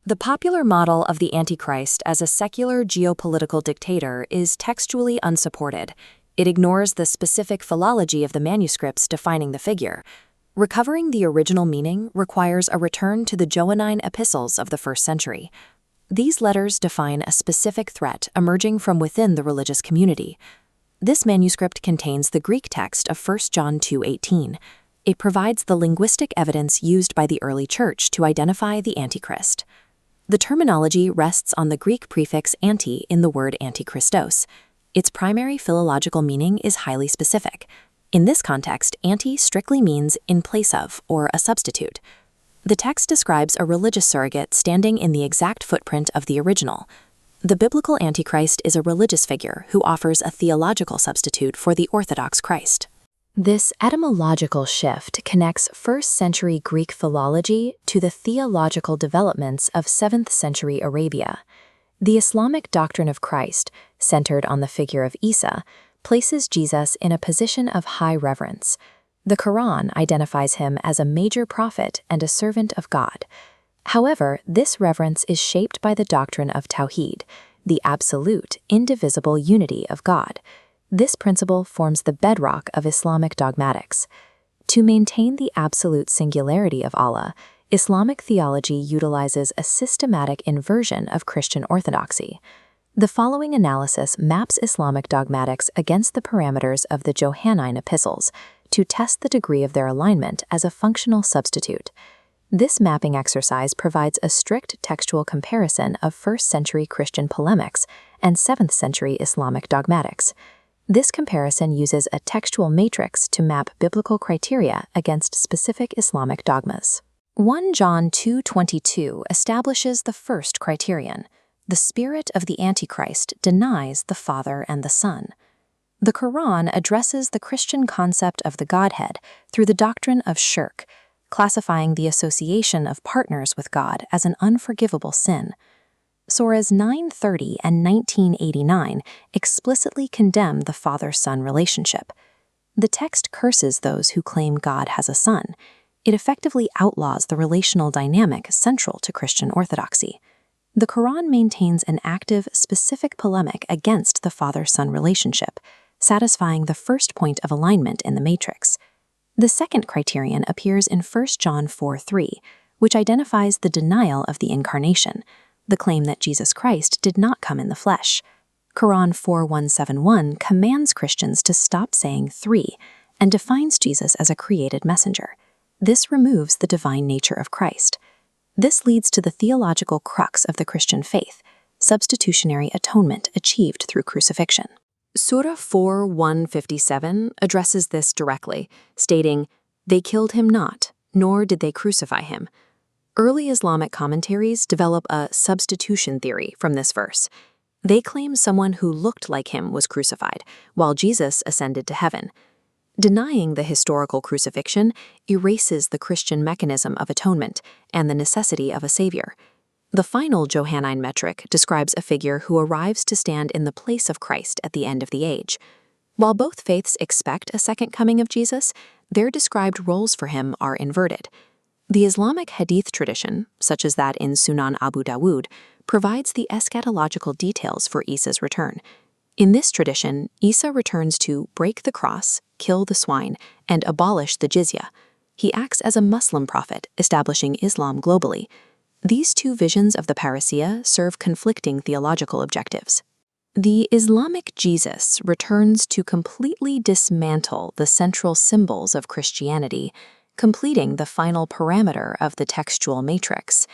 The popular model of the Antichrist as a secular geopolitical dictator is textually unsupported. It ignores the specific philology of the manuscripts defining the figure. Recovering the original meaning requires a return to the Johannine epistles of the 1st century. These letters define a specific threat emerging from within the religious community. This manuscript contains the Greek text of 1 John 2:18. It provides the linguistic evidence used by the early church to identify the Antichrist. The terminology rests on the Greek prefix anti in the word antichristos. Its primary philological meaning is highly specific. In this context, anti strictly means in place of or a substitute. The text describes a religious surrogate standing in the exact footprint of the original. The biblical Antichrist is a religious figure who offers a theological substitute for the Orthodox Christ. This etymological shift connects 1st century Greek philology to the theological developments of 7th century Arabia. The Islamic doctrine of Christ, centered on the figure of Isa, places Jesus in a position of high reverence. The Quran identifies him as a major prophet and a servant of God. However, this reverence is shaped by the doctrine of Tawhid, the absolute, indivisible unity of God. This principle forms the bedrock of Islamic dogmatics. To maintain the absolute singularity of Allah, Islamic theology utilizes a systematic inversion of Christian orthodoxy. The following analysis maps Islamic dogmatics against the parameters of the Johannine epistles to test the degree of their alignment as a functional substitute. This mapping exercise provides a strict textual comparison of 1st century Christian polemics and 7th century Islamic dogmatics. This comparison uses a textual matrix to map biblical criteria against specific Islamic dogmas. 1 John 2:22 establishes the first criterion. The spirit of the Antichrist denies the Father and the Son. The Quran addresses the Christian concept of the Godhead through the doctrine of shirk, classifying the association of partners with God as an unforgivable sin. Surahs 9:30 and 1989 explicitly condemn the father-son relationship. The text curses those who claim God has a son. It effectively outlaws the relational dynamic central to Christian orthodoxy. The Quran maintains an active, specific polemic against the father-son relationship, satisfying the first point of alignment in the matrix. The second criterion appears in 1 John 4:3, which identifies the denial of the incarnation, the claim that Jesus Christ did not come in the flesh. Quran 4:171 commands Christians to stop saying three and defines Jesus as a created messenger. This removes the divine nature of Christ. This leads to the theological crux of the Christian faith, substitutionary atonement achieved through crucifixion. Surah 4:157 addresses this directly, stating, "They killed him not, nor did they crucify him." Early Islamic commentaries develop a substitution theory from this verse. They claim someone who looked like him was crucified, while Jesus ascended to heaven. Denying the historical crucifixion erases the Christian mechanism of atonement and the necessity of a savior. The final Johannine metric describes a figure who arrives to stand in the place of Christ at the end of the age. While both faiths expect a second coming of Jesus, their described roles for him are inverted. The Islamic hadith tradition, such as that in Sunan Abu Dawud, provides the eschatological details for Isa's return. In this tradition, Isa returns to break the cross, kill the swine, and abolish the jizya. He acts as a Muslim prophet, establishing Islam globally. These two visions of the parousia serve conflicting theological objectives. The Islamic Jesus returns to completely dismantle the central symbols of Christianity, completing the final parameter of the textual matrix.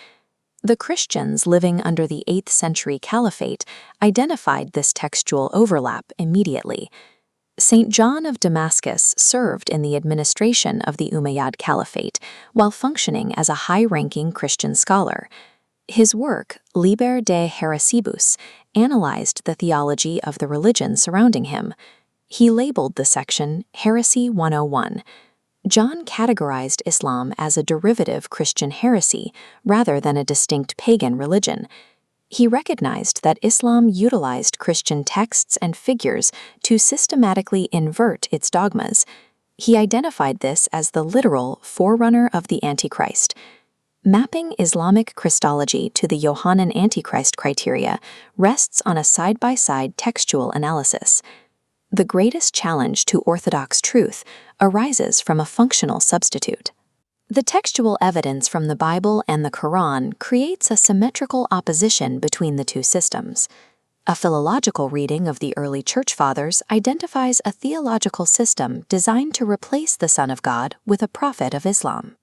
The Christians living under the 8th century caliphate identified this textual overlap immediately. St. John of Damascus served in the administration of the Umayyad Caliphate while functioning as a high-ranking Christian scholar. His work, Liber de Heresibus, analyzed the theology of the religion surrounding him. He labeled the section Heresy 101. John categorized Islam as a derivative Christian heresy rather than a distinct pagan religion. He recognized that Islam utilized Christian texts and figures to systematically invert its dogmas. He identified this as the literal forerunner of the Antichrist. Mapping Islamic Christology to the Johannine Antichrist criteria rests on a side-by-side textual analysis. The greatest challenge to orthodox truth arises from a functional substitute. The textual evidence from the Bible and the Quran creates a symmetrical opposition between the two systems. A philological reading of the early Church Fathers identifies a theological system designed to replace the Son of God with a prophet of Islam.